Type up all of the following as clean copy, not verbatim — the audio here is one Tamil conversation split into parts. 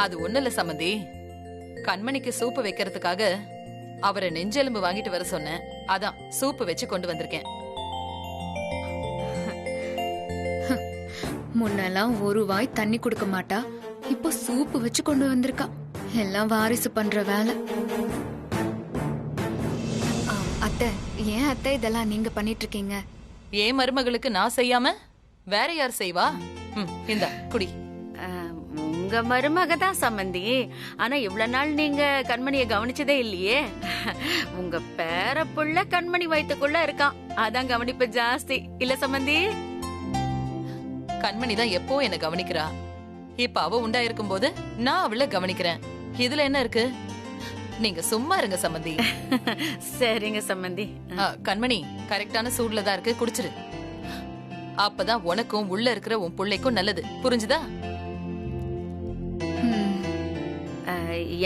அது ஒண்ணு இல்ல சம்மந்தி. கண்மணிக்கு சூப்பு வைக்கிறதுக்காக அவரை நெஞ்செலும்பு வாங்கிட்டு வர சொன்னேன். அதான் சூப்பு வச்சு கொண்டு வந்திருக்கேன். முன்னெல்லாம் ஒரு வாய் தண்ணி கொடுக்க மாட்டா, இப்போ சூப்பு வச்சு கொண்டு வந்திருக்கா. எல்லாம் வாரிசு பண்ற வேலை. அத்தை, ஏன் அத்தை இதெல்லாம் நீங்க பண்ணிட்டு இருக்கீங்க? ஏன் மருமகளுக்கு நான் செய்யாம வேற யார் செய்வா? இந்த குடி. உங்க மருமக தான் சம்பந்தி. ஆனா இவ்வளவு நாள் நீங்க கண்மணிய கவனிச்சதே இல்லையே. உங்க பேர புள்ள கண்மணி வயித்துக்குள்ள இருக்கான், அதான் கவனிப்பு ஜாஸ்தி இல்ல சம்பந்தி? கண்மணி தான் எப்போ என்ன கவனிக்கிறா. இப்ப அவ உண்டா இருக்கும் போது நான் அவளை கவனிக்கிறேன். இதுல என்ன இருக்கு? நீங்க சும்மா இருங்க சம்பந்தி. சரிங்க சம்பந்தி. கண்மணி கரெக்டான சூடுல தான் இருக்கு, குடிச்சிரு. அப்பதான் உனக்கும் உள்ள இருக்கிற உன் பிள்ளைக்கும் நல்லது, புரிஞ்சுதா?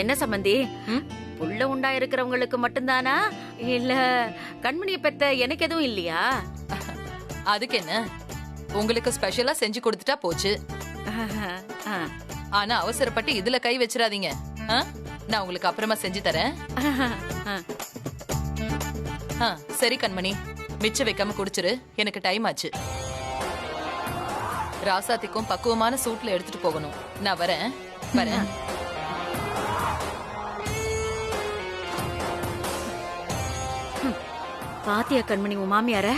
என்ன சம்பந்தி, புள்ள உண்டா இருக்கிறவங்களுக்கு மட்டும்தானா, இல்ல கண்மணியை பெத்த எனக்கு எதுவும் இல்லையா? அதுக்கு என்ன, உங்களுக்கு ஸ்பெஷலா செஞ்சு கொடுத்துட்டா போச்சு. ஆனா அவசரப்பட்டு இதுல கை வச்சிடாதீங்க. நான் உங்களுக்கு அப்புறமா செஞ்சு தரேன். சரி கண்மணி, மிச்சம் வைக்காம குடிச்சிரு, எனக்கு டைம் ஆச்சு. ராசாத்திக்கும் பக்குவமான சூட்ல எடுத்துட்டு போகணும். நான் வரேன் வரேன். பாத்தியா கண்மணி உன் மாமியார?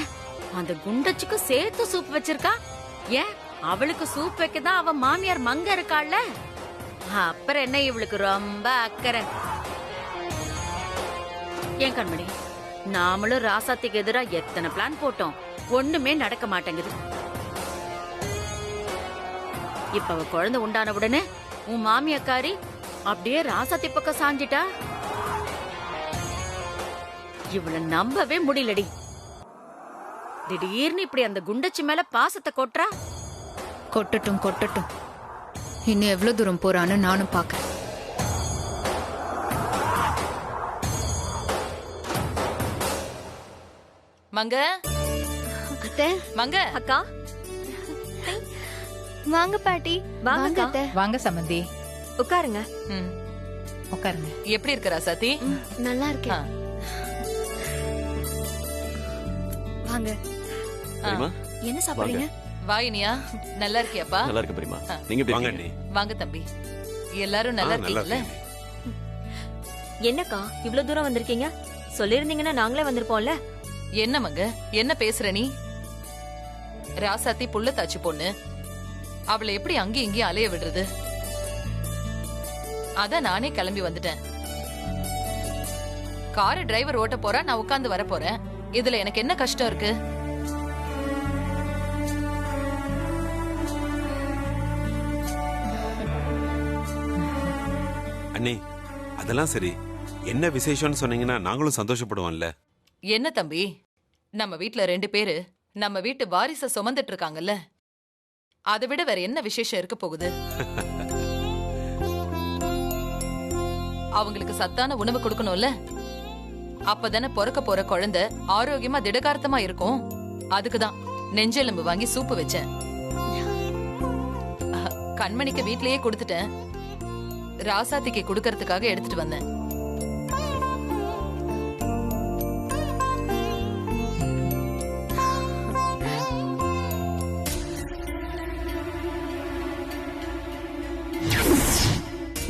அந்த குண்டச்சுக்கு சேர்த்து சூப் வச்சிருக்கா. ஏன் அவளுக்கு சூப் வைக்கதான் அவ மாமியார் மங்க இருக்காள்ல, அப்புறம் என்ன இவளுக்கு ரொம்ப அக்கறை. ஏன் கண்மணி, நாமளும் ராசாத்திக்கு எதிரா எத்தனை பிளான் போட்டோம், ஒண்ணுமே நடக்க மாட்டேங்குது. இப்ப அவ குழந்தை உண்டான உடனே உன் மாமியாக்காரி அப்படியே ராசாத்தி பக்கம் சாஞ்சிட்டா. இவள நம்பவே முடியலடி. திடீர்னு இப்படி அந்த குண்டச்சி மேல பாசத்தை கொட்டுறா. கொட்டட்டும் கொட்டட்டும், இன்னும் எவ்வளவு தூரம் போறான்னு நானும் பாக்குறேன். மங்க அத்தை, மங்க அக்கா வாங்க பாட்டி. வாங்க அத்தை. வாங்க சம்பந்தி, உட்காருங்க. உட்காருங்க. எப்படி இருக்க ராசாத்தி? நல்லா இருக்கேன். வாங்க. என்ன சாப்பிடுறீங்க? வாயினியா, நல்லா இருக்கியாப்பா? நல்லா இருக்கு பெரியமா. நீங்க வாங்க அண்ணி. வாங்க தம்பி, எல்லாரும் நல்லா இருக்கீங்கல்ல? என்னக்கா இவ்ளோ தூரம் வந்திருக்கீங்க? சொல்லிருந்தீங்கன்னா நாங்களே வந்திருப்போம்ல. என்ன மங்க, என்ன பேசுற நீ? ராசாத்தி புள்ள தாச்சு பொண்ணு, அவளை எப்படி அங்கேயும் இங்கேயும் அலைய விடுறது? அதான் நானே கிளம்பி வந்துட்டேன். காரை டிரைவர் ஓட்ட போறா, நான் உட்கார்ந்து வர போறேன். இதுல எனக்கு என்ன கஷ்டம் இருக்கு? அண்ணி அதெல்லாம் சரி, என்ன விசேஷம்னு சொன்னீங்கன்னா நாங்களும் சந்தோஷப்படுவோம்ல. என்ன தம்பி, நம்ம வீட்ல 2 பேரு நம்ம வீட்டு வாரிச சுமந்துட்டு இருக்காங்கல்ல, அதை விட வேற என்ன விசேஷம் இருக்க போகுது? அவங்களுக்கு சத்தான உணவு கொடுக்கணும்ல, அப்பதானே பிறக்க போற குழந்தை ஆரோக்கியமா திடகார்த்தமா இருக்கும். அதுக்குதான் நெஞ்செலும்பு வாங்கி சூப்பு வச்சேன். கண்மணிக்கு வீட்லயே கொடுத்துட்டேன், ராசாத்திக்கு கொடுக்கறதுக்காக எடுத்துட்டு வந்தேன்.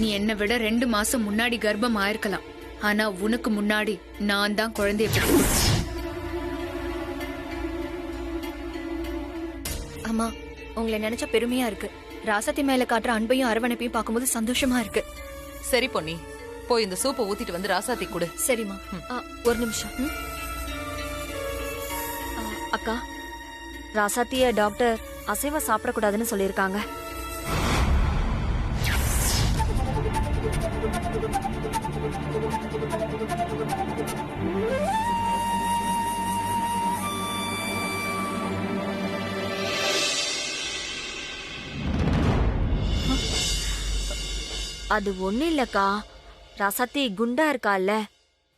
நீ என்னை விட 2 மாசம் முன்னாடி கர்ப்பம் ஆயிருக்கலாம், ஆனா உனக்கு முன்னாடி நான் தான் குழந்தைய பெற்றேன். அம்மா, உங்களை நினைச்ச பெருமையா இருக்கு. ராசாத்தி மேல காட்டுற அன்பையும் அரவணைப்பையும் பார்க்கும்போது சந்தோஷமா இருக்கு. சரி பொன்னி, போய் இந்த சூப்பை ஊத்திட்டு வந்து ராசாத்தி கொடு. சரிம்மா. ஒரு நிமிஷம். அக்கா, ராசாத்திய டாக்டர் அசைவம் சாப்பிடக்கூடாதுன்னு சொல்லியிருக்காங்க. அது ஒண்ணு இல்லக்கா, ராசாத்தி குண்டா இருக்கால,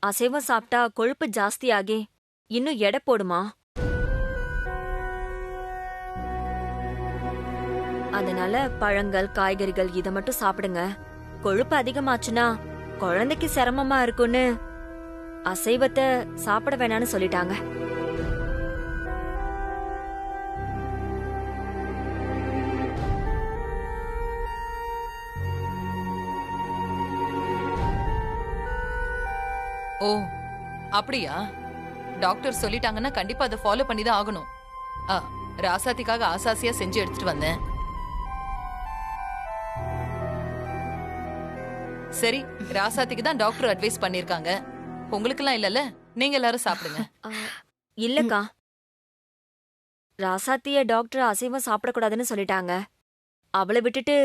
அசைவம் சாப்பிட்டா கொழுப்பு ஜாஸ்தியாகி இன்னும் எடை போடுமா. அதனால பழங்கள் காய்கறிகள் இதை மட்டும் சாப்பிடுங்க. கொழுப்பு அதிகமாச்சுன்னா குழந்தைக்கு சிரமமா இருக்கும்னு அசைவத்தை சாப்பிட வேணாம்னு சொல்லிட்டாங்க. ஓ அப்படியா? டாக்டர் சொல்லிட்டாங்கன்னா கண்டிப்பா அதை ஃபாலோ பண்ணி தான் ஆகணும். ராசாத்திக்காக ஆசாசியா செஞ்சு எடுத்துட்டு வந்தேன். சரி, ராசாத்திக்கு தான் டாக்டர் அட்வைஸ் பண்ணிருக்காங்க, உங்களுக்கெல்லாம் இல்லல்ல, நீங்க எல்லாரும் சாப்பிடுங்க. இல்லக்கா, ராசாத்திய டாக்டர் அசைவம் சாப்பிடக்கூடாதுன்னு சொல்லிட்டாங்க. அவளை விட்டுட்டு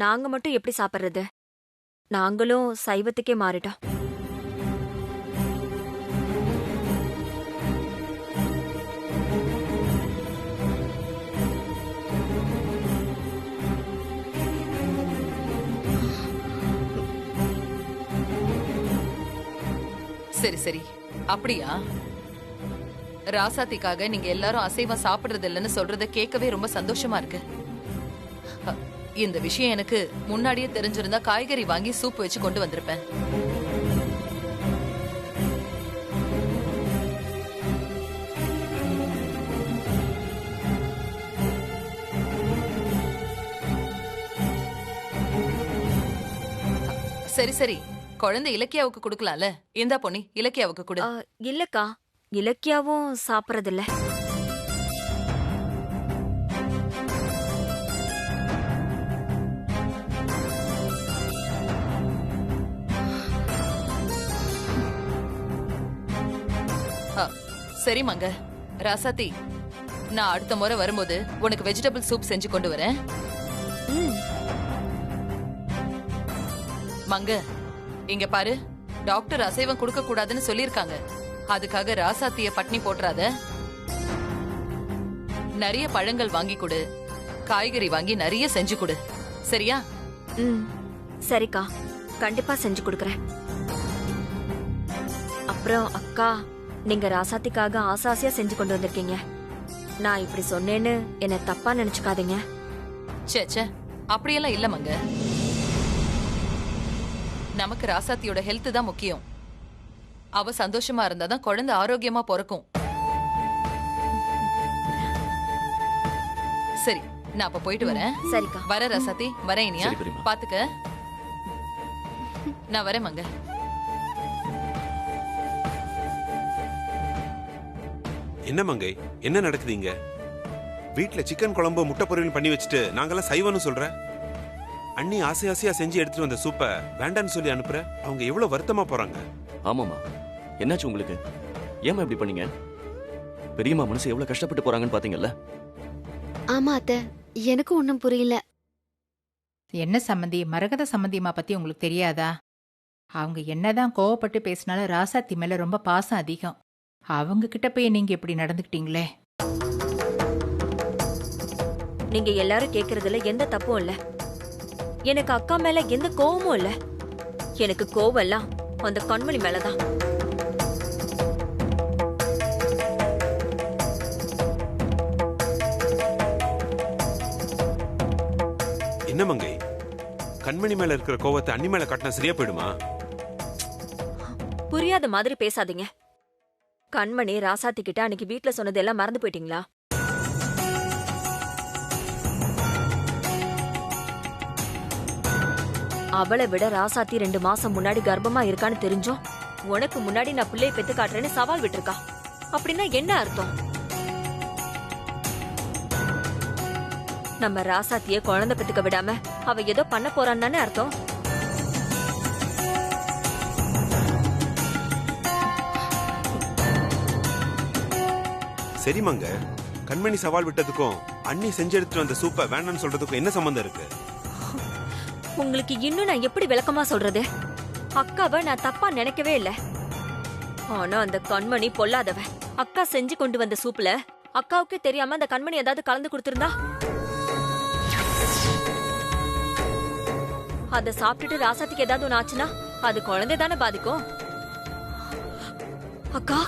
நாங்க மட்டும் எப்படி சாப்பிடுறது? நாங்களும் சைவத்துக்கே மாறிட்டோம். சரி சரி, அப்படியா? ராசாத்திக்காக நீங்க எல்லாரும் அசைவம் சாப்பிடுறது இல்லைன்னு சொல்றத கேட்கவே ரொம்ப சந்தோஷமா இருக்கு. இந்த விஷயம் எனக்கு முன்னாடியே தெரிஞ்சிருந்தா காய்கறி வாங்கி சூப் வச்சு கொண்டு வந்திருப்பேன். சரி சரி, குழந்தை இலக்கியாவுக்கு கொடுக்கலாம்ல. இந்தா பொன்னி, இலக்கியாவுக்கு கொடு. இல்லக்கா, இலக்கியாவும் சாப்பிடறதில்ல. சரி மங்க, ராசாத்தி, நான் அடுத்த முறை வரும்போது உனக்கு வெஜிடபிள் சூப் செஞ்சு கொண்டு வரேன். மங்க, இங்க பாரு, டாக்டர் அசைவம் கொடுக்க கூடாதுன்னு சொல்லிருக்காங்க. அதுக்காக ராசாத்திய பட்னி போட்டுறாத. நிறைய பழங்கள் வாங்கி கொடு, காய்கறி வாங்கி நிறைய செஞ்சு கொடு, சரியா? சரிக்கா, கண்டிப்பா செஞ்சு கொடுக்கறேன். அப்புறம் அக்கா, நீங்க ராசாத்திக்காக ஆசாசியா செஞ்சு கொண்டு வந்திருக்கீங்க. நான் இப்படி சொன்னேன்னு என்ன தப்பா நினைச்சுக்காதீங்க. சே, அப்படியெல்லாம் இல்ல மங்க. நமக்கு ராசாத்தியோட ஹெல்த் தான் முக்கியம். அவ சந்தோஷமா இருந்தாதான் குழந்தை ஆரோக்கியமா பிறக்கும். சரி, நான் அப்ப போயிட்டு வரேன். சரிக்கா. வர ராசாத்தி, வரேன். இனியா பாத்துக்க. நான் வரேன் மங்க. என்ன மங்கை, என்ன நடக்குதுங்க? வீட்டுல சிக்கன் குழம்பு முட்டை பொரியல் பண்ணி வச்சுட்டு நாங்கெல்லாம் சைவம்னு சொல்ற. அண்ணி ஆசை ஆசையா செஞ்சு எடுத்துட்டு வந்த சூப்பை வேண்டான்னு சொல்லி அனுப்புற. அவங்க எவ்வளவு வருத்தமா போறாங்க. ஆமாமா, என்னாச்சு உங்களுக்கு? ஏமா இப்படி பண்ணீங்க? பெரியம்மா மனசு எவ்வளவு கஷ்டப்பட்டு போறாங்கன்னு பாத்தீங்கல்ல? ஆமா அத்தை, எனக்கு ஒன்னும் புரியல. என்ன சம்மந்தி, மரகத சம்மந்தியம்மா பத்தி உங்களுக்கு தெரியாதா? அவங்க என்னதான் கோவப்பட்டு பேசினாலும் ராசாத்தி மேல ரொம்ப பாசம் அதிகம். அவங்க கிட்ட போய் நீங்க இப்படி நடந்துக்கிட்டீங்களே. நீங்க எல்லாரும் கேக்குறதுல எந்த தப்பும் இல்ல. எனக்கு அக்கா மேல எந்த கோவமும் இல்ல. எனக்கு கோவம் எல்லாம் அந்த கண்மணி மேலதான். என்ன மங்கை, கண்மணி மேல இருக்கிற கோவத்தை அண்ணி மேல காட்டினா சரியா போயிடுமா? புரியாத மாதிரி பேசாதீங்க. கண்மணி ராசாத்தி கிட்ட அன்னைக்கு வீட்டுல சொன்னது எல்லாம் மறந்து போயிட்டீங்களா? அவளை விட ராசாத்தி 2 மாசம் முன்னாடி கர்ப்பமா இருக்கான்னு தெரிஞ்சோம் உனக்கு முன்னாடி நான் பிள்ளைய பெத்து காட்டுறேன்னு சவால் விட்டுருக்கா. அப்படின்னா என்ன அர்த்தம்? நம்ம ராசாத்திய குழந்தை பெத்துக்க விடாம அவ ஏதோ பண்ண போறான்னு தானே அர்த்தம். சரி மங்க, கண்மணி சவால் விட்டதுக்கும் அண்ணி செஞ்சு எடுத்துட்டு வந்த சூப்பை வேண்டான்னு சொல்றதுக்கும் என்ன சம்பந்தம் இருக்கு? உங்களுக்கு இன்னும் நான் எப்படி விளக்கமா சொல்றது? அக்காவை நான் தப்பா நினைக்கவே இல்ல. ஆனா அந்த கண்மணி பொல்லாதவ. அக்கா செஞ்சு கொண்டு வந்த சூப்ல அக்காவுக்கே தெரியாம அந்த கண்மணி ஏதாவது கலந்து கொடுத்திருந்தா அத சாப்பிட்டுட்டு ராசாத்திக்கு ஏதாவது ஒண்ணு ஆச்சுன்னா அது குழந்தை தானே பாதிக்கும். அக்கா,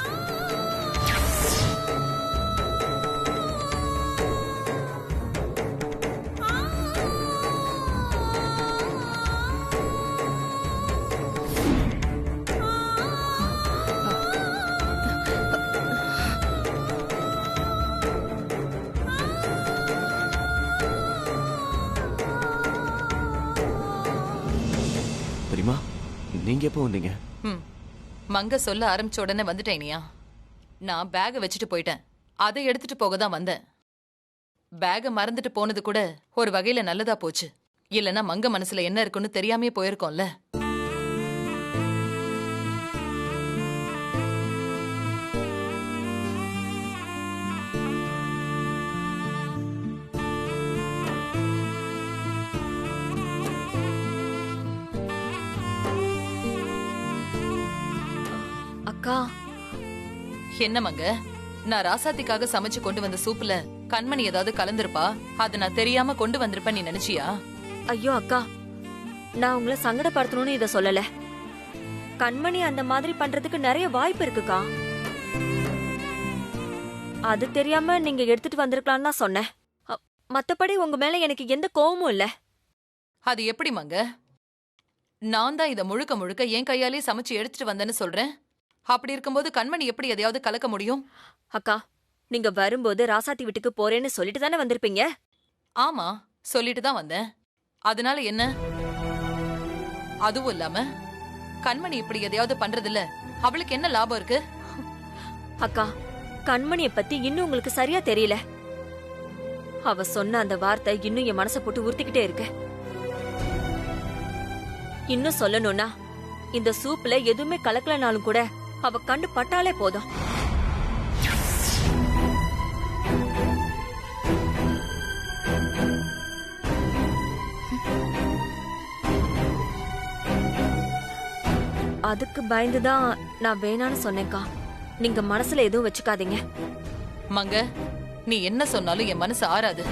பெரியமா நீங்க எப்போ வந்தீங்க? ம் மங்க சொல்ல ஆரம்பிச்ச உடனே வந்துட்டேனியா? நான் பேகை வச்சுட்டு போயிட்டேன். அதை எடுத்துட்டு போக தான் வந்தேன். பேகை மறந்துட்டு போனது கூட ஒரு வகையில நல்லதா போச்சு. இல்லனா மங்க மனசுல என்ன இருக்குன்னு தெரியாமே போயிருக்கோம்ல. அக்கா, என்ன மங்க, நான் ராசாத்திக்காக சமைச்சு கொண்டு வந்த சூப்புல கண்மணி ஏதாவது கலந்திருப்பா, அதை நான் தெரியாம கொண்டு வந்திருப்பேன் நீ நினைச்சியா? ஐயோ அக்கா, நான் உங்களை சங்கடப்படுத்தணும்னு இத சொல்லல. கண்மணி அந்த மாதிரி பண்றதுக்கு நிறைய வாய்ப்பு இருக்குக்கா. அது தெரியாம நீங்க எடுத்துட்டு வந்திருக்கலாம்னு தான் சொன்னேன். மத்தபடி உங்க மேல எனக்கு எந்த கோவமும் இல்ல. அது எப்படி மங்க? நான் தான் இதை முழுக்க முழுக்க என் கையாலே சமைச்சு எடுத்துட்டு வந்தேன்னு சொல்றேன். அப்படி இருக்கும்போது கண்மணி எப்படி எதையாவது கலக்க முடியும்? அக்கா, நீங்க வரும்போது ராசாத்தி வீட்டுக்கு போறேன்னு சொல்லிட்டு தானே வந்திருப்பீங்க? ஆமா, சொல்லிட்டு தான் வந்தேன். அதனால என்ன? அதுவும் இல்லாம கண்மணி இப்படி எதையாவது பண்றதில்ல, அவளுக்கு என்ன லாபம் இருக்கு? அக்கா, கண்மணிய பத்தி இன்னும் உங்களுக்கு சரியா தெரியல. அவ சொன்ன அந்த வார்த்தை இன்னும் என் மனசை போட்டு உறுத்திக்கிட்டே இருக்கு. இன்னும் சொல்லணும்னா, இந்த சூப்ல எதுவுமே கலக்கலனாலும் கூட அவ கண்டு பட்டாலே போதும். அதுக்கு பயந்துதான் நான் வேணான்னு சொன்னேன்க்கா. நீங்க மனசுல எதுவும் வச்சுக்காதீங்க. மங்க, நீ என்ன சொன்னாலும் என் மனசு ஆறாது.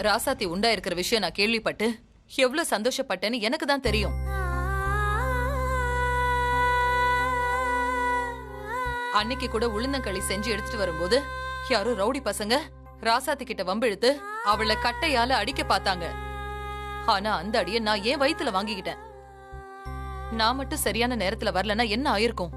ராசாத்தி உண்டா இருக்கிற விஷயம் நான் கேள்விப்பட்டு எவ்வளவு சந்தோஷப்பட்டேன்னு எனக்கு தான் தெரியும். அன்னைக்கு கூட உளுந்தங்களி செஞ்சு எடுத்துட்டு வரும்போது யாரோ ரவுடி பசங்க ராசாத்தி கிட்ட வம்பிழுத்து அவளை கட்டையால அடிக்க பார்த்தாங்க. ஆனா அந்த அடிய நான் ஏன் வயித்துல வாங்கிக்கிட்டேன். நான் மட்டும் சரியான நேரத்துல வரலன்னா என்ன ஆயிருக்கும்?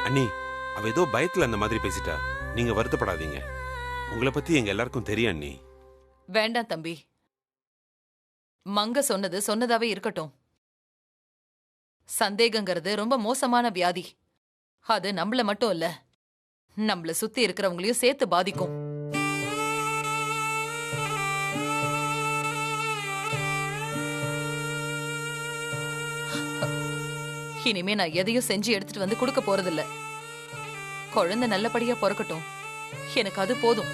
அண்ணி, அவ ஏதோ பயத்துல அந்த மாதிரி பேசிட்டா. நீங்க வருத்தப்படாதீங்க. உங்களை பத்தி எங்க எல்லாருக்கும் தெரியும் அண்ணி. வேண்டாம் தம்பி, மங்க சொன்னது சொன்னதாவே இருக்கட்டும். சந்தேகங்கிறது ரொம்ப மோசமான வியாதி. அது நம்மள மட்டும் இல்ல, நம்மள சுத்தி இருக்கிறவங்களையும் சேர்த்து பாதிக்கும். இனிமே நான் எதையும் செஞ்சு எடுத்துட்டு வந்து கொடுக்க போறதில்ல. குழந்தை நல்லபடியா பிறக்கட்டும், எனக்கு அது போதும்.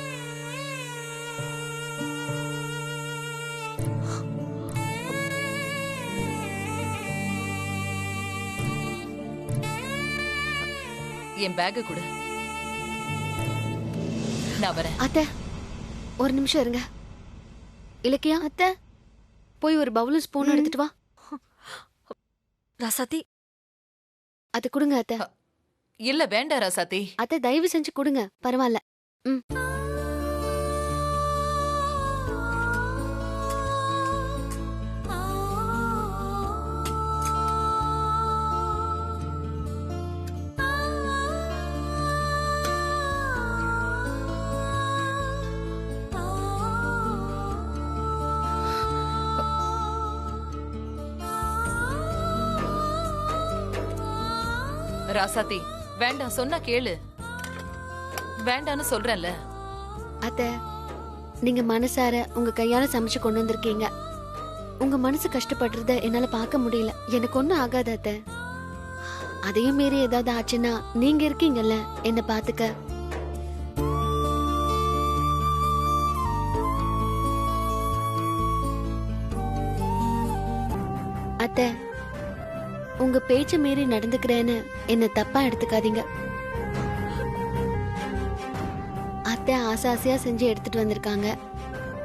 என் பேக்க கொடு, நான் வரேன். அத்தை, ஒரு நிமிஷம் இருங்க. இலக்கியா, அத்தை போய் ஒரு பவுலும் ஸ்பூன் எடுத்துட்டு வா. ராசாத்தி, அது கொடுங்க அத்தை. இல்ல வேண்டாம் ராசாத்தி. அத்தை தயவு செஞ்சு கொடுங்க, பரவாயில்ல. ம். ராசாத்தி, வேண்டாம் சொன்னா கேளு. வேண்டான்னு சொல்றேன்ல. அத்தை, நீங்க மனசார உங்க கையால சமைச்சு கொண்டு வந்திருக்கீங்க. உங்க மனசு கஷ்டப்படுறத என்னால பார்க்க முடியல. எனக்கு ஒண்ணும் ஆகாது அத்தை. அதையும் மீறி ஏதாவது ஆச்சுன்னா நீங்க இருக்கீங்கல்ல என்ன பாத்துக்க. அத்தை, உங்க பேச்ச மீறி நடந்துக்கிறேன்னு என்ன தப்பா எடுத்துக்காதீங்க. அத்தை ஆசை ஆசையா செஞ்சு எடுத்துட்டு வந்திருக்காங்க.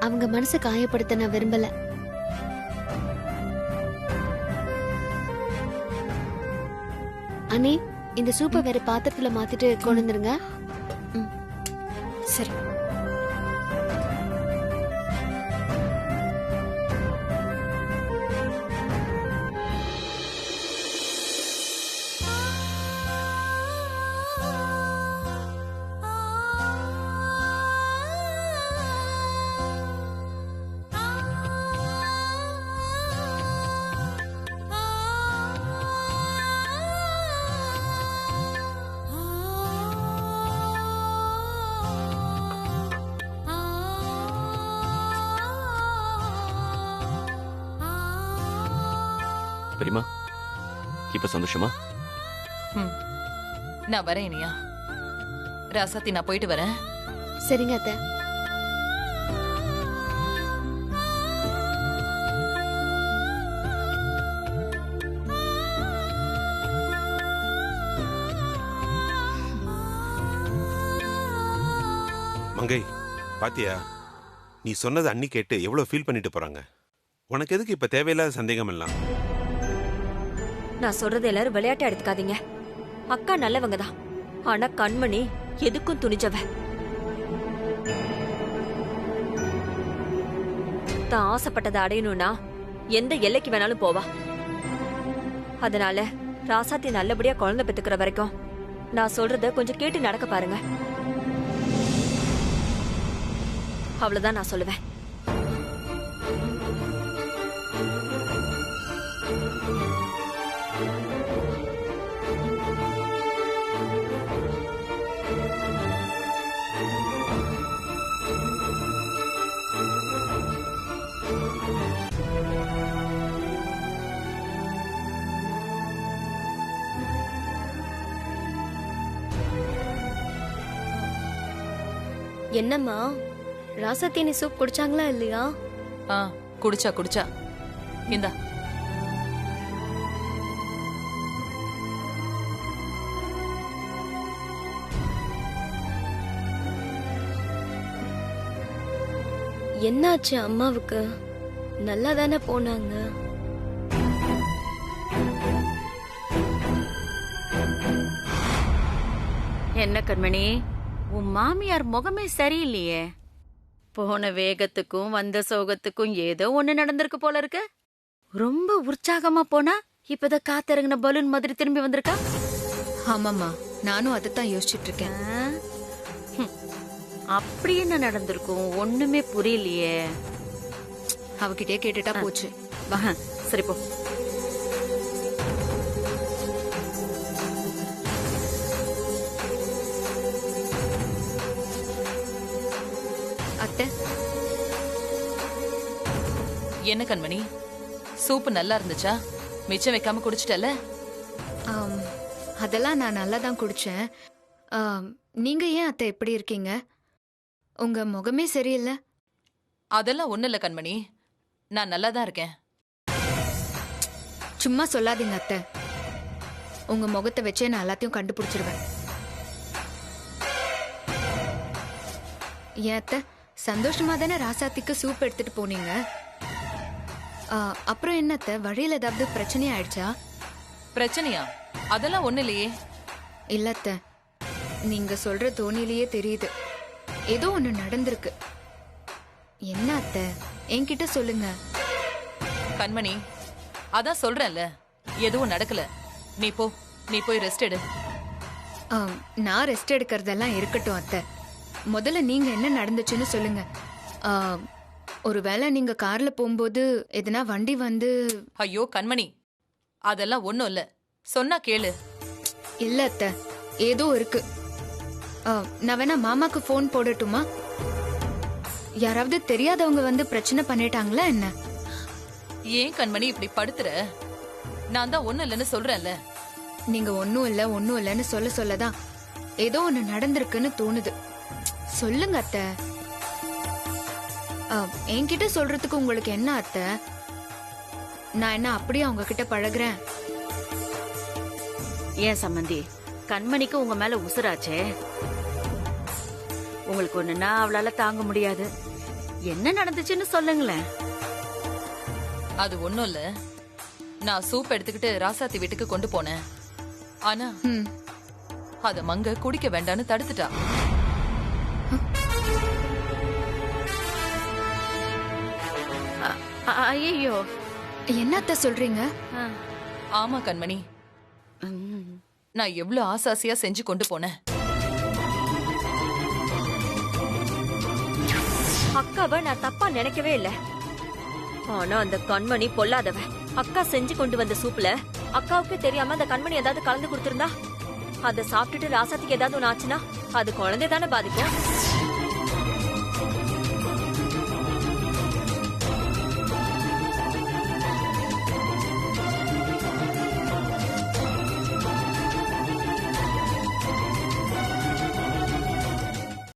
அவங்க மனசை காயப்படுத்த நான் விரும்பல. அண்ணி, இந்த சூப்பை வேற பாத்திரத்துல மாத்திட்டு கொண்டு வந்துருங்க. சரி. பெரியம்மா இப்ப சந்தோஷமா? ம். நான் வரேன் இனியா. ராசாத்தி, நான் போயிட்டு வரேன். சரிங்க அத்தை. மங்கை, பாத்தியா, நீ சொன்னது அண்ணி கேட்டு எவ்வளவு ஃபீல் பண்ணிட்டு போறாங்க. உனக்கு எதுக்கு இப்ப தேவையில்லாத சந்தேகம் எல்லாம்? நான் சொல்றது எல்லாரும் விளையாட்டா எடுத்துக்காதீங்க. அக்கா நல்லவங்க தான். ஆனா கண்மணி எதுக்கும் துணிஞ்சவ. தான் ஆசைப்பட்டதை அடையணும்னா எந்த எல்லைக்கு வேணாலும் போவா. அதனால ராசாத்தி நல்லபடியா குழந்தை பெத்துக்கிற வரைக்கும் நான் சொல்றத கொஞ்சம் கேட்டு நடக்க பாருங்க. அவ்வளவுதான் நான் சொல்லுவேன். என்னம்மா, ராசாத்தீனி சூப் குடிச்சாங்களா இல்லையா? ஆ, குடிச்சா. இந்தா. என்னாச்சு அம்மாவுக்கு? நல்லா தானே போனாங்க. என்ன கண்மணி, உன் மாமியார் முகமே சரியில்லையே. போன வேகத்துக்கும் வந்த சோகத்துக்கும் ஏதோ ஒண்ணு நடந்திருக்கு போல இருக்கு. ரொம்ப உற்சாகமா போனா இப்பதான் காத்திறங்கின பலூன் மாதிரி திரும்பி வந்திருக்கா. ஆமாம்மா, நானும் அதைத்தான் யோசிச்சுட்டு இருக்கேன். அப்படி என்ன நடந்திருக்கும் ஒண்ணுமே புரியலையே. அவகிட்டே கேட்டுட்டா போச்சு. வா. சரி போ. அத்தை, என்ன கண்மணி, சூப்பு நல்லா இருந்துச்சா? மிச்சம் வைக்காம குடிச்சிட்டல? அதெல்லாம் நான் நல்லா தான் குடிச்சேன். நீங்க ஏன் அத்தை எப்படி இருக்கீங்க? உங்க முகமே சரியில்லை. அதெல்லாம் ஒண்ணு இல்ல கண்மணி, நான் நல்லா தான் இருக்கேன். சும்மா சொல்லாதீங்க அத்தை. உங்க முகத்தை வச்சே நான் எல்லாத்தையும் கண்டுபிடிச்சிருவேன். ஏன் அத்தை, சந்தோஷமா தானே ராசாத்திக்கு சூப் எடுத்துட்டு போனீங்க? அப்புறம் என்ன அத்தை, வழியில ஏதாவது பிரச்சனை ஆயிடுச்சா? பிரச்சனையா? அதெல்லாம் ஒண்ணு இல்லையே. இல்ல அத்தை, நீங்க சொல்ற தோணிலேயே தெரியுது ஏதோ ஒண்ணு நடந்திருக்கு. என்ன அத்தை, என்கிட்ட சொல்லுங்க. கண்மணி, அதான் சொல்றேன்ல, எதுவும் நடக்கல. நீ போய் ரெஸ்ட் எடு. நான் ரெஸ்ட் எடுக்கிறதெல்லாம் இருக்கட்டும் அத்தை. முதல்ல நீங்க என்ன நடந்துச்சுன்னு சொல்லுங்க. ஒருவேளை நீங்க கார்ல போகும்போது எதனா வண்டி வந்து... ஐயோ கண்மணி, அதெல்லாம் ஒண்ணும் இல்ல, சொன்னா கேளு. இல்ல அத்தை, ஏதோ இருக்கு. நான் வேணா மாமாக்கு போன் போடட்டுமா? யாராவது தெரியாதவங்க வந்து பிரச்சனை பண்ணிட்டாங்களா என்ன? ஏன் கண்மணி இப்படி படுத்துற? நான் தான் ஒண்ணும் இல்லைன்னு சொல்றேன்ல. நீங்க ஒன்னும் இல்லைன்னு சொல்லதான் ஏதோ ஒண்ணு நடந்திருக்குன்னு தோணுது. சொல்லுங்க அத்தை. என்கிட்ட சொல்றதுக்கு உங்களுக்கு என்ன அத்தை? நான் என்ன அப்படியே அவங்க கிட்ட பழகுறேன்? ஏன் சம்பந்தி, கண்மணிக்கு உங்க மேல உசுராச்சே. உங்களுக்கு ஒண்ணுன்னா அவளால தாங்க முடியாது. என்ன நடந்துச்சுன்னு சொல்லுங்களேன். அது ஒண்ணும் இல்ல, நான் சூப் எடுத்துக்கிட்டு ராசாத்தி வீட்டுக்கு கொண்டு போனேன். ஆனா அத மங்க குடிக்க வேண்டான்னு தடுத்துட்டா. ஐயோ, என்னத்த சொல்றீங்க? ஆமா கண்மணி, நான் எவ்வளவு ஆசாசியா செஞ்சு கொண்டு போனேன். அக்காவை நான் தப்பா நினைக்கவே இல்ல. ஆனா அந்த கண்மணி பொல்லாதவ. அக்கா செஞ்சு கொண்டு வந்த சூப்ல அக்காவுக்கு தெரியாம அந்த கண்மணி ஏதாவது கலந்து கொடுத்திருந்தா, அதை சாப்பிட்டுட்டு ராசாத்திக்கு ஏதாவது ஒண்ணு ஆச்சுன்னா அது குழந்தை தானே பாதிக்கும்.